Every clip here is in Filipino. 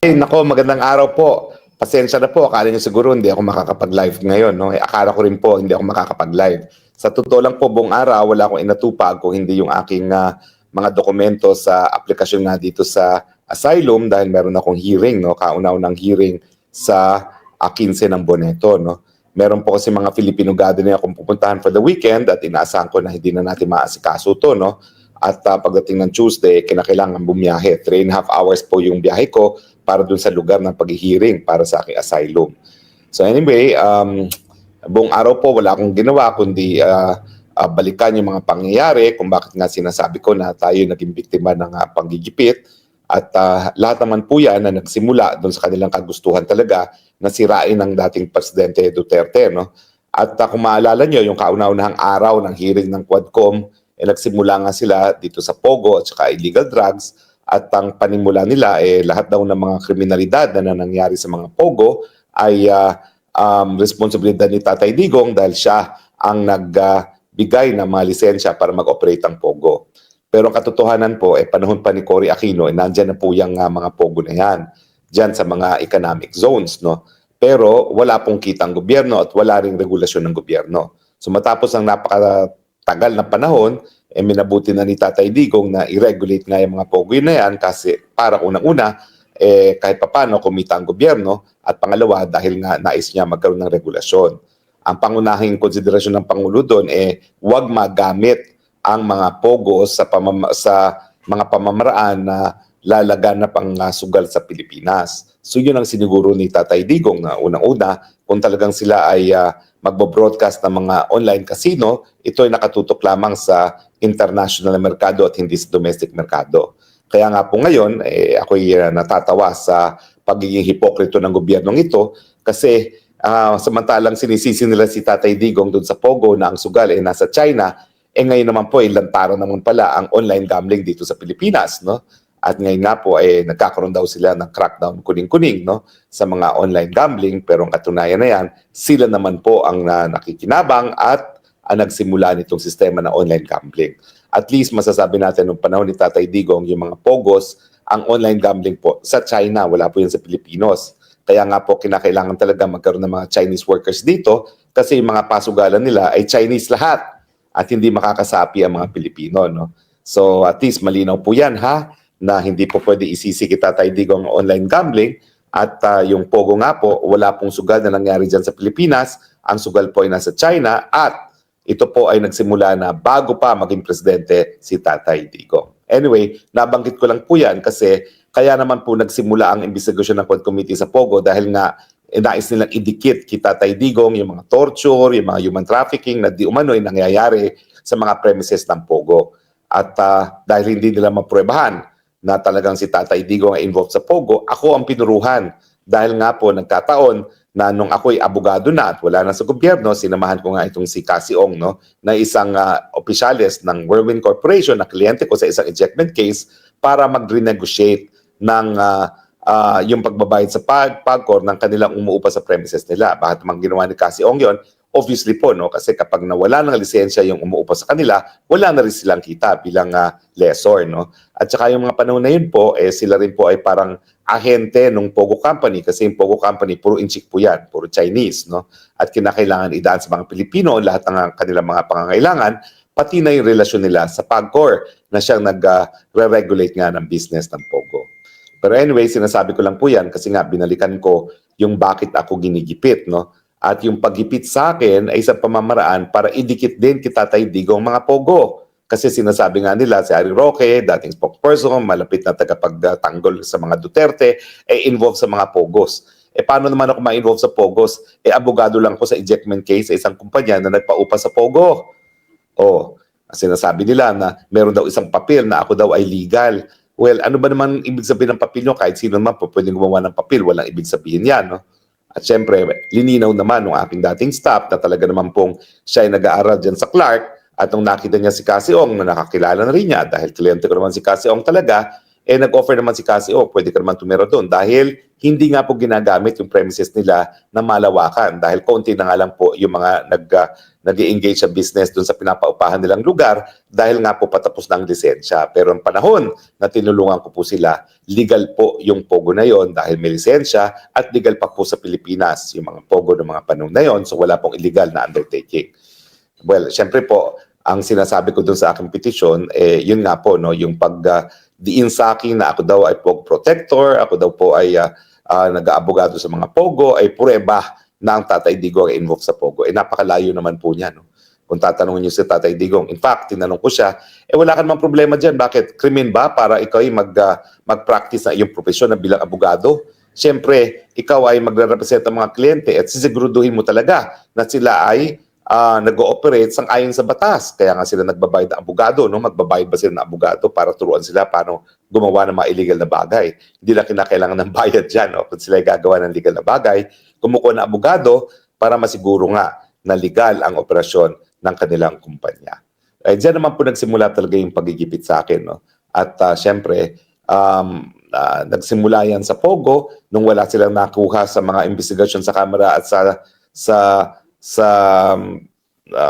Ay, nako, magandang araw po. Pasensya na po, akala niyo siguro hindi ako makakapag-live ngayon, no? Akala ko rin po hindi ako makakapag-live. Sa totoo lang po, buong araw, wala akong inatupag kung hindi yung aking mga dokumento sa aplikasyon nga dito sa asylum dahil meron akong hearing, no? Kauna-unang hearing sa 15 ng Boneto, no? Meron po kasi mga Filipino gathering akong pupuntahan for the weekend at inaasahan ko na hindi na natin maasikaso to, no? At pagdating ng Tuesday, kinakailangan bumiyahe. 3.5 hours po yung biyahe ko para dun sa lugar ng pag-hearing para sa aking asylum. So anyway, buong araw po wala akong ginawa kundi balikan yung mga pangyayari kung bakit nga sinasabi ko na tayo naging biktima ng panggigipit. At lahat naman po yan na nagsimula dun sa kanilang kagustuhan talaga na sirain ng dating Presidente Duterte. No? At kung maalala nyo, yung kauna-unahang araw ng hearing ng Quadcom, nagsimula nga sila dito sa Pogo at saka illegal drugs at ang panimula nila lahat daw ng mga kriminalidad na nangyari sa mga Pogo ay responsibilidad ni Tatay Digong dahil siya ang nagbigay ng mga lisensya para mag-operate ang Pogo. Pero ang katotohanan po, panahon pa ni Cory Aquino, nandyan na po yung mga Pogo na yan, dyan sa mga economic zones. No? Pero wala pong kitang gobyerno at wala ring regulasyon ng gobyerno. So matapos ang tagal na panahon, minabuti na ni Tatay Digong na i-regulate nga yung mga pogoy na yan kasi para unang-una, kahit papano kumita ang gobyerno at pangalawa dahil nga nais niya magkaroon ng regulasyon. Ang pangunahing konsiderasyon ng Pangulo doon huwag magamit ang mga pogo sa mga pamamaraan na lalaganap ang sugal sa Pilipinas. So yun ang siniguro ni Tatay Digong na unang-una kung talagang sila ay magbo-broadcast ng mga online casino, ito ay nakatutok lamang sa international na merkado at hindi sa domestic merkado. Kaya nga po ngayon, ako'y natatawa sa pagiging hipokrito ng gobyernong ito kasi samantalang sinisisi nila si Tatay Digong doon sa Pogo na ang sugal ay nasa China, ngayon naman po lantaran naman pala ang online gambling dito sa Pilipinas, no? At ngayon nga po nagkakaroon daw sila ng crackdown kuning-kuning no sa mga online gambling pero ang katunayan na yan sila naman po ang nakikinabang at ang nagsimula nitong sistema ng online gambling. At least masasabi natin nung panahon ni Tatay Digong yung mga pogos ang online gambling po sa China, wala po yan sa Pilipinos. Kaya nga po kinakailangan talaga magkaroon ng mga Chinese workers dito kasi yung mga pasugalan nila ay Chinese lahat at hindi makakasapi ang mga Pilipino. No? So at least malinaw po yan ha na hindi po pwede isisi kita Tatay Digong online gambling at yung Pogo nga po, wala pong sugal na nangyari dyan sa Pilipinas. Ang sugal po ay nasa China at ito po ay nagsimula na bago pa maging presidente si Tatay Digong. Anyway, nabanggit ko lang po yan kasi kaya naman po nagsimula ang investigasyon ng Quad Committee sa Pogo dahil nga nais nilang idikit kay Tatay Digong yung mga torture, yung mga human trafficking na di umano'y nangyayari sa mga premises ng Pogo. At dahil hindi nila mapruebahan na talagang si Tatay Digong ay involved sa Pogo, ako ang pinuruhan. Dahil nga po nagkataon na nung ako'y abogado na at wala na sa gobyerno, sinamahan ko nga itong si Cassie Ong, no, na isang opisyalis ng Whirlwind Corporation na kliyente ko sa isang ejectment case para mag-renegotiate ng yung pagbabayad sa PAGCOR ng kanilang umuupa sa premises nila. Bakit mang ginawa ni Cassie Ong yun? Obviously po, no, kasi kapag nawala ng lisensya yung umuupa sa kanila, wala na rin silang kita bilang lessor. No? At saka yung mga panahon na yun po, sila rin po ay parang ahente ng Pogo Company kasi yung Pogo Company, puro inchik po yan, puro Chinese. No? At kinakailangan idaan sa mga Pilipino lahat ng kanilang mga pangangailangan, pati na yung relasyon nila sa PAGCOR na siyang nag-re-regulate nga ng business ng Pogo. Pero anyway, sinasabi ko lang po yan kasi nga binalikan ko yung bakit ako ginigipit. No? At yung paggipit sa akin ay isang pamamaraan para idikit din kay Tatay Digong mga Pogo. Kasi sinasabi nga nila si Harry Roque, dating spokesperson, malapit na tagapagtanggol sa mga Duterte, involved sa mga Pogos. Paano naman ako ma-involve sa Pogos? Abogado lang ko sa ejectment case sa isang kumpanya na nagpaupa sa Pogo. Sinasabi nila na meron daw isang papel na ako daw ay legal. Well, ano ba naman ibig sabihin ng papel nyo? Kahit sino naman po pwedeng gumawa ng papel, walang ibig sabihin yan, no? At syempre, lininaw naman ng aking dating staff na talaga naman pong siya ay nag-aaral dyan sa Clark at nung nakita niya si Cassie Ong na nakakilala na rin niya dahil kliyente ko naman si Cassie Ong talaga, nag-offer naman si Cassie, pwede ka naman tumira doon dahil hindi nga po ginagamit yung premises nila na malawakan dahil konti na nga lang po yung mga nag-engage sa business doon sa pinapaupahan nilang lugar dahil nga po patapos na ang lisensya. Pero ang panahon na tinulungan ko po sila, legal po yung Pogo na yon dahil may lisensya at legal pa po sa Pilipinas yung mga Pogo ng mga panahon na yon, so wala pong illegal na undertaking. Well, syempre po, ang sinasabi ko doon sa aking petisyon, yun nga po, no, yung diin sa akin na ako daw ay Pogo protector, ako daw po ay nag-aabogado sa mga Pogo, ay prueba na ang Tatay Digong ay involved sa Pogo. Napakalayo naman po niya. No? Kung tatanungin niyo si Tatay Digong, in fact, tinanong ko siya, wala ka namang problema dyan. Bakit? Krimen ba para ikaw ay mag-practice na iyong profesyon na bilang abogado? Siyempre, ikaw ay magre-represent ang mga kliyente at sisiguruduhin mo talaga na sila ay nag-ooperate sang-ayon sa batas. Kaya nga sila nagbabayad ng abogado. No? Magbabayad ba sila ng abogado para turuan sila paano gumawa ng mga illegal na bagay? Hindi lang kinakailangan ng bayad dyan. No? Kung sila ay gagawa ng legal na bagay, kumukuha ng abogado para masiguro nga na legal ang operasyon ng kanilang kumpanya. Diyan naman po nagsimula talaga yung pagigipit sa akin. No? At syempre, nagsimula yan sa Pogo nung wala silang nakuha sa mga investigasyon sa Kamara at sa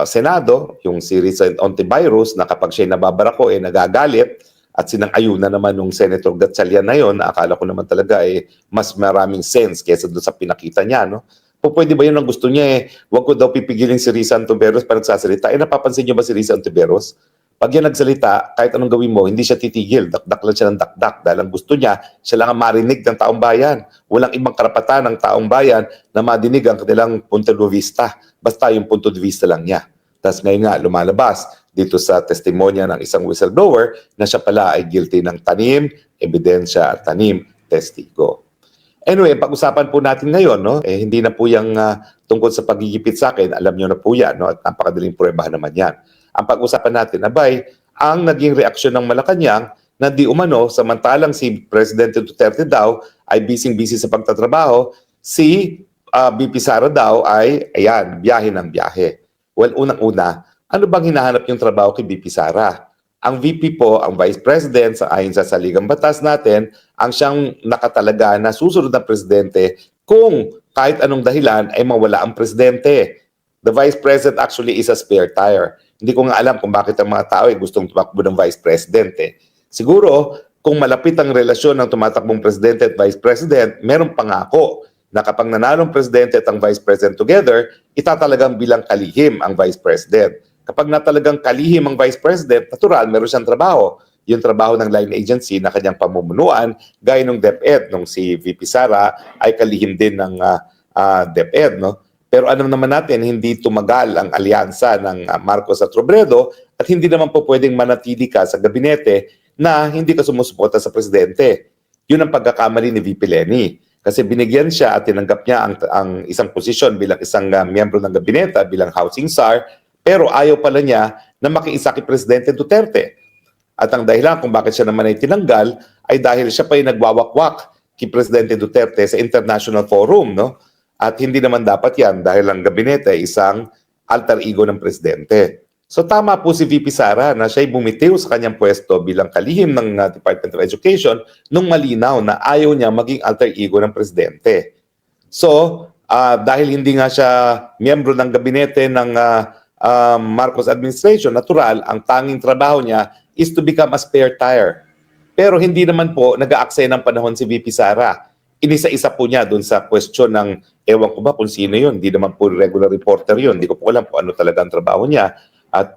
Senado, yung si Risa Ontiveros na kapag siya'y nababarako nagagalit at sinang-ayunan naman nung Senator Gatchalian na yon, akala ko naman talaga mas maraming sense kaysa doon sa pinakita niya. No? Pwede ba yun ang gusto niya wag ko daw pipigilin si Risa Ontiveros para nagsasalita. Napapansin niyo ba si Risa Ontiveros? Pag yan nagsalita, kahit anong gawin mo, hindi siya titigil. Dakdak lang siya ng dakdak dahil ang gusto niya, siya lang ang marinig ng taong bayan. Walang ibang karapatan ng taong bayan na madinig ang kanilang punto de vista. Basta yung punto de vista lang niya. Tapos ngayon nga, lumalabas dito sa testimonya ng isang whistleblower na siya pala ay guilty ng tanim, ebidensya at tanim, testigo. Anyway, pag-usapan po natin ngayon, no? Hindi na po yung tungkol sa pagigipit sa akin, alam niyo na po yan, no? At napakadaling pruwebahan naman yan. Ang pag-usapan natin, ang naging reaksyon ng Malacanang na di umano, samantalang si Presidente Duterte daw ay busy-busy sa pagtatrabaho, si VP Sara daw ay, biyahe ng biyahe. Well, unang-una, ano bang hinahanap yung trabaho kay VP Sara? Ang VP po, ang Vice President, ayon sa saligang batas natin, ang siyang nakatalaga na susunod na Presidente kung kahit anong dahilan ay mawala ang Presidente. The Vice President actually is a spare tire. Hindi ko nga alam kung bakit ang mga tao ay gustong tumakbo ng Vice President. Siguro, kung malapit ang relasyon ng tumatakbong Presidente at Vice President, merong pangako na kapag nanalong Presidente at ang Vice President together, itatalagang bilang kalihim ang Vice President. Kapag natalagang kalihim ang Vice President, natural, meron siyang trabaho. Yung trabaho ng line agency na kanyang pamumunuan, gaya ng DepEd, nung si VP Sara ay kalihim din ng DepEd. No? Pero alam naman natin, hindi tumagal ang alyansa ng Marcos at Robredo at hindi naman po pwedeng manatili ka sa gabinete na hindi ka sumusuporta sa presidente. Yun ang pagkakamali ni VP Leni. Kasi binigyan siya at tinanggap niya ang isang posisyon bilang isang miyembro ng gabinete, bilang housing czar, pero ayaw pala niya na makiisa kay Presidente Duterte. At ang dahilan kung bakit siya naman ay tinanggal ay dahil siya pa ay nagwawakwak kay Presidente Duterte sa international forum, no? At hindi naman dapat yan dahil ang gabinete ay isang alter ego ng presidente. So tama po si VP Sara na siya'y bumitiw sa kanyang pwesto bilang kalihim ng Department of Education nung malinaw na ayaw niya maging alter ego ng presidente. So dahil hindi nga siya miyembro ng gabinete ng Marcos administration, natural, ang tanging trabaho niya is to become a spare tire. Pero hindi naman po nag-aaksaya ng panahon si VP Sara. Inisa-isa po niya doon sa question ng, ewan ko ba kung sino yun, hindi naman po regular reporter yun, hindi ko po alam kung ano talaga ang trabaho niya. At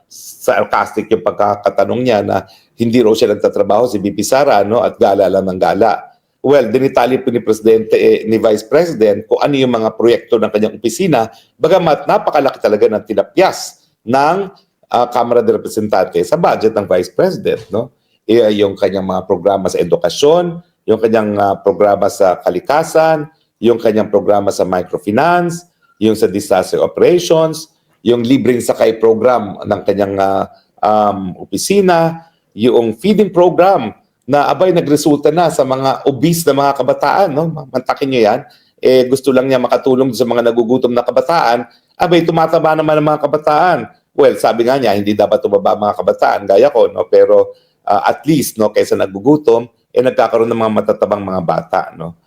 sarcastic yung pagkakatanong niya na hindi raw siya nagtatrabaho si VP Sara, no? At gala lang ng gala. Well, dinitali po ni Presidente, ni Vice President kung ano yung mga proyekto ng kanyang opisina, bagamat napakalaki talaga ng tinapyas ng Kamara de Representante sa budget ng Vice President, no? Yung kanyang mga programa sa edukasyon, yung kanyang programa sa kalikasan, yung kanyang programa sa microfinance, yung sa disaster operations, yung libreng sakay program ng kanyang opisina, yung feeding program na nagresulta na sa mga obese na mga kabataan. No? Mantakin nyo yan. Gusto lang niya makatulong sa mga nagugutom na kabataan. tumataba naman ang mga kabataan. Well, sabi nga niya, hindi dapat tumaba ang mga kabataan, gaya ko. No? Pero at least, no, kaysa nagugutom, nagkakaroon ng mga matatabang mga bata, no.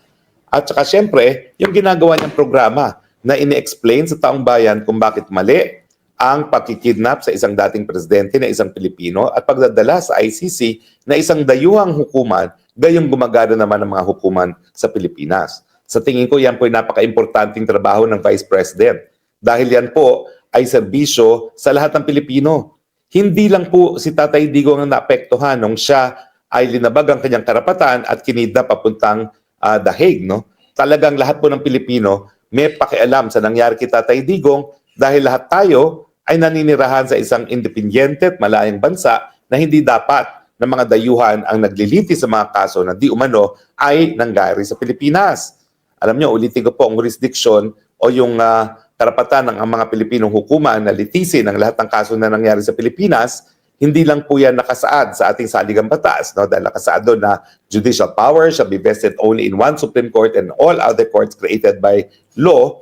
At saka syempre, yung ginagawa niyang programa na ini-explain sa taong bayan kung bakit mali ang pagkikidnap sa isang dating presidente na isang Pilipino at pagdadala sa ICC na isang dayuhang hukuman gayong gumagana naman ng mga hukuman sa Pilipinas. Sa tingin ko, yan po ay napaka-importanting trabaho ng Vice President dahil yan po ay serbisyo sa lahat ng Pilipino. Hindi lang po si Tatay Digong ang naapektuhan nung siya ay linabag ang kanyang karapatan at kinidnap papuntang The Hague, no? Talagang lahat po ng Pilipino may pakialam sa nangyari kay Tatay Digong dahil lahat tayo ay naninirahan sa isang independyente at malayang bansa na hindi dapat na mga dayuhan ang nagliliti sa mga kaso na di umano ay nangyari sa Pilipinas. Alam nyo, ulitin ko po ang jurisdiction o yung karapatan ng mga Pilipinong hukuman na litisin ang lahat ng kaso na nangyari sa Pilipinas. Hindi lang po yan nakasaad sa ating saligang batas, no? Dahil nakasaad doon na judicial power shall be vested only in one Supreme Court and all other courts created by law.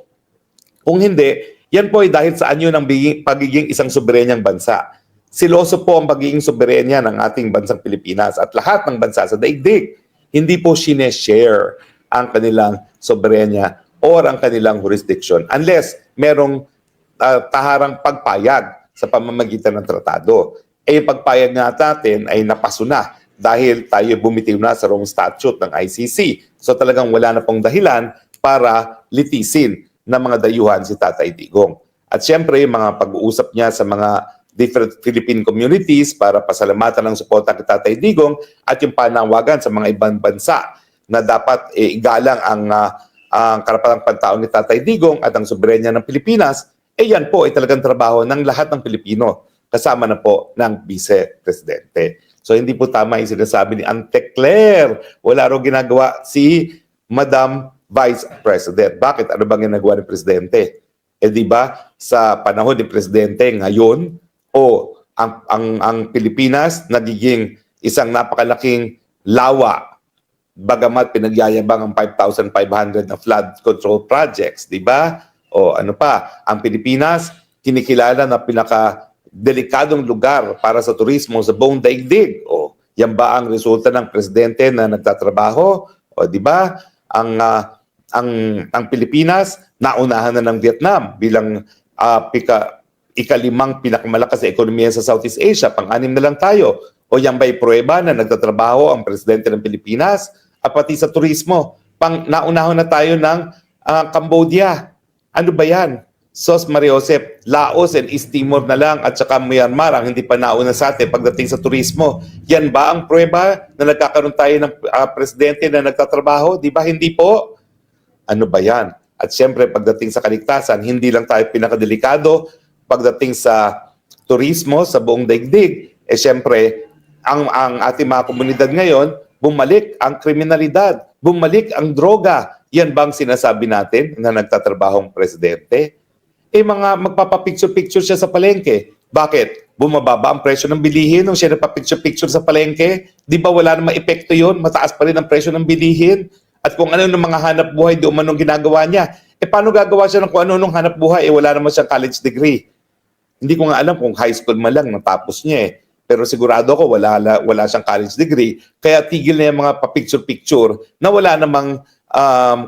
Kung hindi, yan po ay dahil sa anyo ng pagiging isang soberenyang bansa. Siloso po ang pagiging soberenya ng ating bansang Pilipinas at lahat ng bansa sa daigdig. Hindi po sineshare ang kanilang soberenya or ang kanilang jurisdiction unless merong taharang pagpayag sa pamamagitan ng tratado. Yung pagpayag nga natin ay napasuna dahil tayo bumitiw na sa wrong statute ng ICC. So talagang wala na pong dahilan para litisin ng mga dayuhan si Tatay Digong. At siyempre, mga pag-uusap niya sa mga different Philippine communities para pasalamatan ng suporta kay Tatay Digong at yung panawagan sa mga ibang bansa na dapat igalang ang karapatang pantao ni Tatay Digong at ang soberenya ng Pilipinas, yan po ay talagang trabaho ng lahat ng Pilipino, kasama na po ng Vice-Presidente. So hindi po tama yung sinasabi ni Ante Claire. Wala raw ginagawa si Madam Vice President. Bakit? Ano bang ginagawa ni Presidente? Di ba sa panahon ni Presidente ngayon, ang Pilipinas nagiging isang napakalaking lawa bagamat pinagyayabang ang 5,500 na flood control projects, di ba? O ano pa, ang Pilipinas kinikilala na pinaka-delikadong lugar para sa turismo sa buong daigdig. O yan ba ang resulta ng presidente na nagtatrabaho? O di ba? Ang Pilipinas naunahan na ng Vietnam bilang ikalimang pinakamalakas na ekonomiya sa Southeast Asia. Pang-anim na lang tayo. O yan ba'y pruweba na nagtatrabaho ang presidente ng Pilipinas at pati sa turismo? Naunahon na tayo ng Cambodia. Ano ba yan? Sos Mariosep, Laos and East Timor na lang at saka Myanmar ang hindi pa nauna sa atin pagdating sa turismo. Yan ba ang pruweba na nagkakaroon tayo ng presidente na nagtatrabaho? Di ba hindi po? Ano ba yan? At siyempre pagdating sa kaligtasan, hindi lang tayo pinakadelikado pagdating sa turismo sa buong daigdig. Siyempre, ang ating mga komunidad ngayon, bumalik ang kriminalidad, bumalik ang droga. Yan bang sinasabi natin na nagtatrabahong presidente? Mga magpapapicture-picture siya sa palengke. Bakit? Bumababa ang presyo ng bilihin nung siya nagpapicture-picture sa palengke? Di ba wala namang epekto yun? Mataas pa rin ang presyo ng bilihin. At kung ano ng mga hanap buhay, di umanong ginagawa niya. Paano gagawa siya ng kung ano nung hanap buhay? Wala naman siyang college degree. Hindi ko nga alam kung high school man lang natapos niya Pero sigurado ko wala siyang college degree. Kaya tigil na yung mga pa-picture-picture na wala namang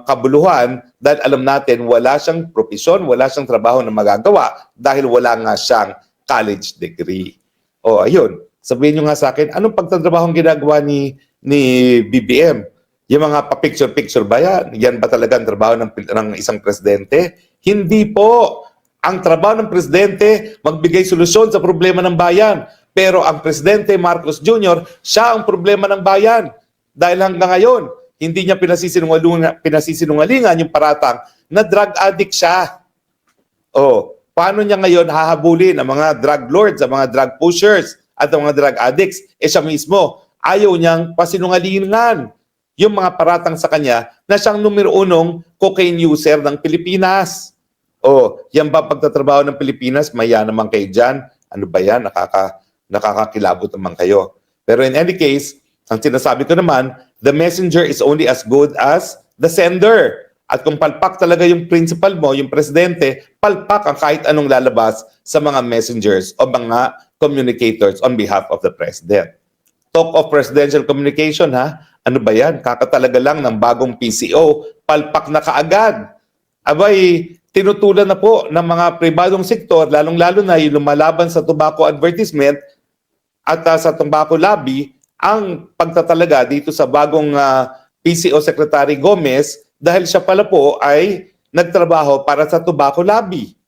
kabuluhan dahil alam natin wala siyang profesyon, wala siyang trabaho na magagawa dahil wala nga siyang college degree. O ayun, sabihin nyo nga sa akin, anong pagtatrabahong ginagawa ni BBM? Yung mga pa-picture-picture ba yan? Yan ba talaga ang trabaho ng isang presidente? Hindi po. Ang trabaho ng presidente, magbigay solusyon sa problema ng bayan. Pero ang presidente Marcos Jr., siya ang problema ng bayan. Dahil hanggang ngayon, hindi niya pinasisinungalingan yung paratang na drug addict siya. Paano niya ngayon hahabulin ang mga drug lords, ang mga drug pushers, at ang mga drug addicts? Siya mismo, ayaw niyang pasinungalingan yung mga paratang sa kanya na siyang numero 1 cocaine user ng Pilipinas. Yan ba pagtatrabaho ng Pilipinas? Maya naman kayo dyan. Ano ba yan? Nakakakilabot naman kayo. Pero in any case, ang sinasabi ko naman, the messenger is only as good as the sender. At kung palpak talaga yung principal mo, yung presidente, palpak ang kahit anong lalabas sa mga messengers o mga communicators on behalf of the president. Talk of presidential communication, ha? Ano ba yan? Kakatalaga lang ng bagong PCO, palpak na kaagad. Abay, tinutulan na po ng mga pribadong sektor, lalong-lalo na yung lumalaban sa tobacco advertisement at sa tobacco lobby, ang pagtatalaga dito sa bagong PCO Secretary Gomez dahil siya pala po ay nagtrabaho para sa tobacco lobby.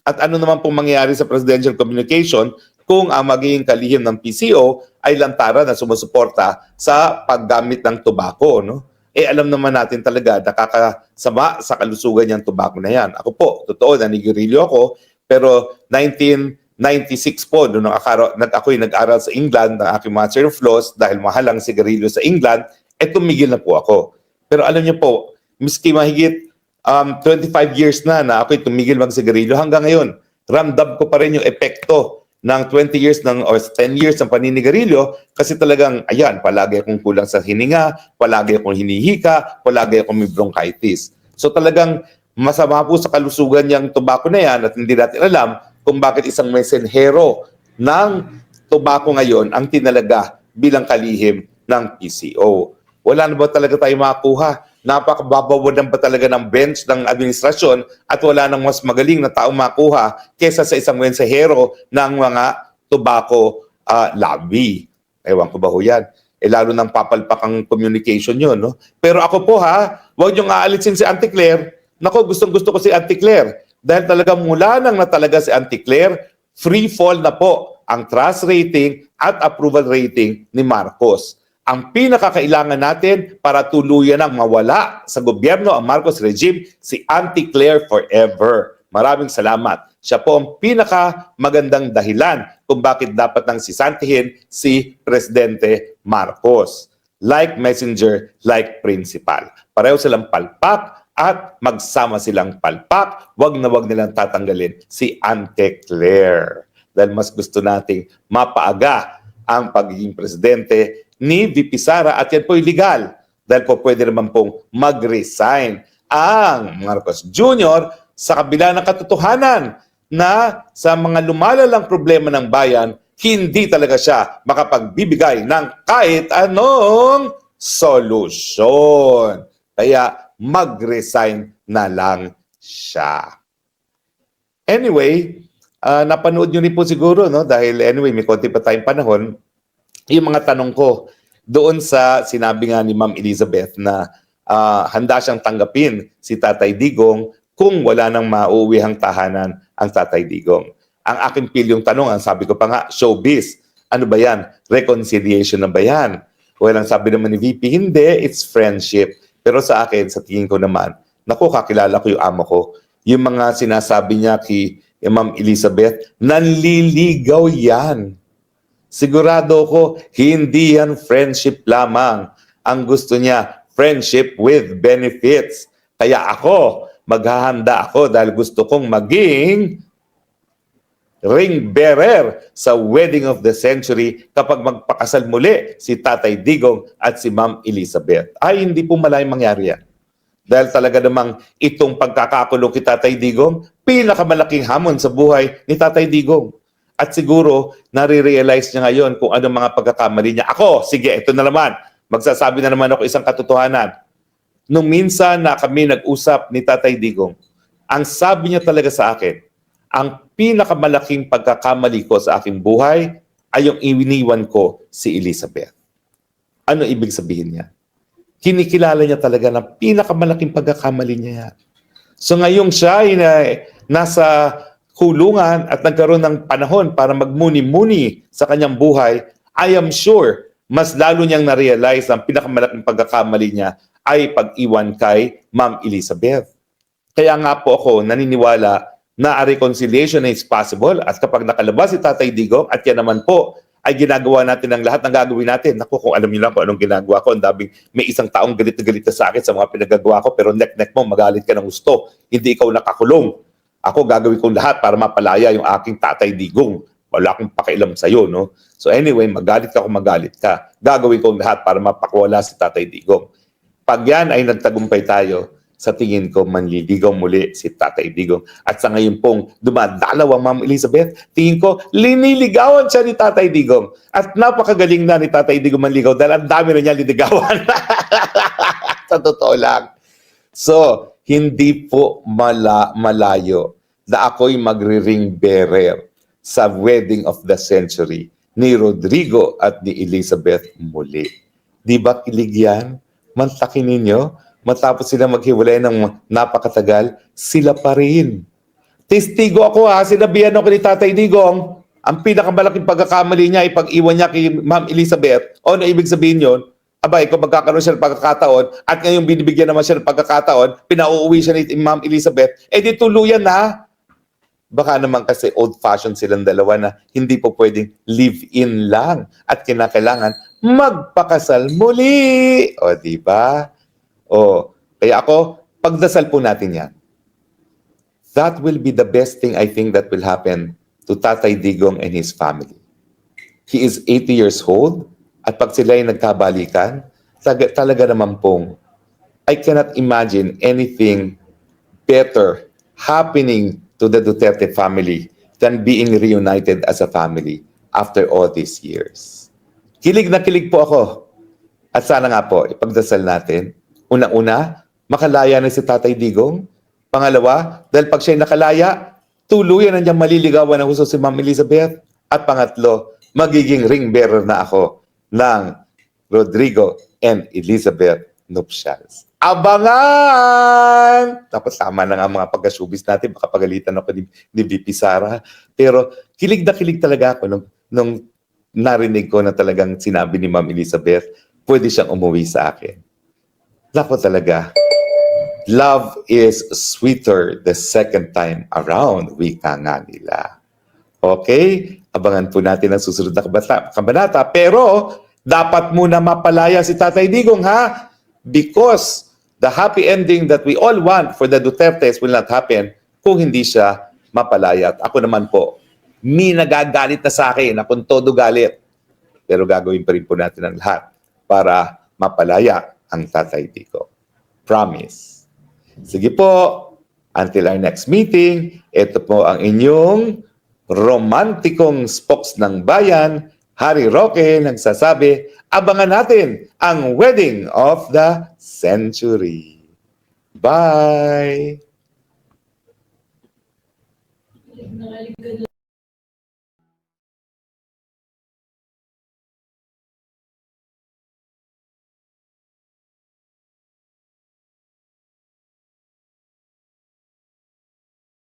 At ano naman pong mangyayari sa presidential communication kung ang magiging kalihim ng PCO ay lantaran na sumusuporta sa paggamit ng tobacco, no? Eh alam naman natin talaga nakakasama sa kalusugan yung tobacco na yan. Ako po, totoo, nanigirilyo ako, pero 1996 po, noong ako'y nag-aral sa England ng aking Master of Laws dahil mahal ang sigarilyo sa England, tumigil na po ako. Pero alam niyo po, miski mahigit 25 years na ako'y tumigil mag-sigarilyo, hanggang ngayon, ramdam ko pa rin yung epekto ng 20 years or 10 years ng paninigarilyo kasi talagang, ayan, palagi akong kulang sa hininga, palagi akong hinihika, palagi akong may bronchitis. So talagang masama po sa kalusugan yung tobacco na yan at hindi natin alam kung bakit isang mesenhero ng tobacco ngayon ang tinalaga bilang kalihim ng PCO. Wala na ba talaga tayo makakuha? Napakababawadan pa talaga ng bench ng administrasyon at wala nang mas magaling na tao makuha kesa sa isang mensahero ng mga tobacco lobby. Ewan ko ba ho yan? Lalo nang papalpak ang communication yun, no? Pero ako po huwag niyong aalisin si Auntie Claire. Nako, gustong-gusto ko si Auntie Claire. Dahil talaga mula nang natalaga si Auntie Claire, free fall na po ang trust rating at approval rating ni Marcos. Ang pinakakailangan natin para tuluyan ang mawala sa gobyerno ang Marcos regime, si Auntie Claire forever. Maraming salamat. Siya po ang pinakamagandang dahilan kung bakit dapat nang sisantihin si Presidente Marcos. Like messenger, like principal. Pareho silang palpak at magsama silang palpak. Wag na wag nilang tatanggalin si Auntie Claire. Dahil mas gusto nating mapaaga ang pagiging presidente ni VP Sara at yan po illegal dahil po pwede naman pong mag-resign ang Marcos Jr. sa kabila ng katotohanan na sa mga lumalalang problema ng bayan, hindi talaga siya makapagbibigay ng kahit anong solusyon. Kaya mag-resign na lang siya. Anyway, napanood nyo rin po siguro, no? Dahil anyway, may konti pa tayong panahon, yung mga tanong ko doon sa sinabi nga ni Ma'am Elizabeth na handa siyang tanggapin si Tatay Digong kung wala nang mauuwihang tahanan ang Tatay Digong. Ang aking pilyong tanong, ang sabi ko pa nga, showbiz. Ano ba yan? Reconciliation na ba yan? Well, ang sabi naman ni VP, hindi, it's friendship. Pero sa akin, sa tingin ko naman, naku, kakilala ko yung amo ko. Yung mga sinasabi niya kay Ma'am Elizabeth, nanliligaw yan. Sigurado ko, hindi yan friendship lamang. Ang gusto niya, friendship with benefits. Kaya ako, maghahanda ako dahil gusto kong maging ring bearer sa wedding of the century kapag magpakasal muli si Tatay Digong at si Ma'am Elizabeth. Ay, hindi po malayang mangyari yan. Dahil talaga namang itong pagkakakulong kay Tatay Digong, pinakamalaking hamon sa buhay ni Tatay Digong. At siguro, nare-realize niya ngayon kung anong mga pagkakamali niya. Ako, sige, ito na naman. Magsasabi na naman ako isang katotohanan. Nung minsan na kami nag-usap ni Tatay Digong, ang sabi niya talaga sa akin, ang pinakamalaking pagkakamali ko sa aking buhay ay yung iniwan ko si Elizabeth. Ano ibig sabihin niya? Kinikilala niya talaga na pinakamalaking pagkakamali niya yan. So ngayong siya ay nasa kulungan at nagkaroon ng panahon para magmuni-muni sa kanyang buhay, I am sure mas lalo niyang na-realize ang pinakamalaking pagkakamali niya ay pag-iwan kay Ma'am Elizabeth. Kaya nga po ako naniniwala na a reconciliation is possible at kapag nakalabas si Tatay Digong at yan naman po ay ginagawa natin ang lahat ng gagawin natin. Naku, kung alam niyo lang kung anong ginagawa ko, ang daming may isang taong galit na galit sa akin sa mga pinagagawa ko pero nek-nek mo, magalit ka ng gusto. Hindi ikaw nakakulong. Ako gagawin ko lahat para mapalaya yung aking Tatay Digong. Wala akong pakialam sa'yo, no? So anyway, magalit ka kung magalit ka. Gagawin ko lahat para mapakawala si Tatay Digong. Pag yan ay nagtagumpay tayo, sa tingin ko manliligaw muli si Tatay Digong. At sa ngayon pong dumadalaw ang Ma'am Elizabeth, tingin ko liniligawan siya ni Tatay Digong. At napakagaling na ni Tatay Digong manligaw dahil ang dami na niya liligawan. Sa totoo lang. So, hindi po malayo na ako'y magre-ring bearer sa wedding of the century ni Rodrigo at ni Elizabeth muli. Di ba kilig yan? Mantakin ninyo, matapos sila maghiwalay ng napakatagal, sila pa rin. Testigo ako ha, sinabihan ako ni Tatay Digong, ang pinakamalaking pagkakamali niya ay pag-iwan niya kay Ma'am Elizabeth. O na ibig sabihin yun, abay, kung magkakaroon siya ng pagkakataon at ngayon binibigyan naman siya ng pagkakataon, pinauuwi siya ni Ma'am Elizabeth, eh di tuluyan na. Baka naman kasi old-fashioned silang dalawa na hindi po pwedeng live-in lang at kinakailangan magpakasal muli. O, di ba? O, kaya ako, pagdasal po natin yan. That will be the best thing I think that will happen to Tatay Digong and his family. He is 80 years old at pag sila ay nagkabalikan, talaga naman pong I cannot imagine anything better happening to the Duterte family than being reunited as a family after all these years. Kilig na kilig po ako. At sana nga po, ipagdasal natin. Una-una, makalaya na si Tatay Digong. Pangalawa, dahil pag siya'y nakalaya, tuluyan na niyang maliligawan ng gusto si Ma'am Elizabeth. At pangatlo, magiging ring bearer na ako ng Rodrigo and Elizabeth nuptials. Abangan! Tapos tama na nga mga pagka-showbiz natin, baka pagalitan ako ni VP Sara. Pero kilig na kilig talaga ako nung narinig ko na talagang sinabi ni Ma'am Elizabeth, pwede siyang umuwi sa akin. Naku talaga, love is sweeter the second time around, wika nga nila. Okay? Abangan po natin ang susunod na kabanata. Pero, dapat muna mapalaya si Tatay Digong, ha? Because the happy ending that we all want for the Dutertes will not happen kung hindi siya mapalaya. At ako naman po, may nagagalit na sa akin, akong todo galit. Pero gagawin pa rin po natin ang lahat para mapalaya ang Tatay Digong. Promise. Sige po, until our next meeting, ito po ang inyong romantikong spokes ng bayan, Harry Roque, nagsasabi, abangan natin ang wedding of the century. Bye!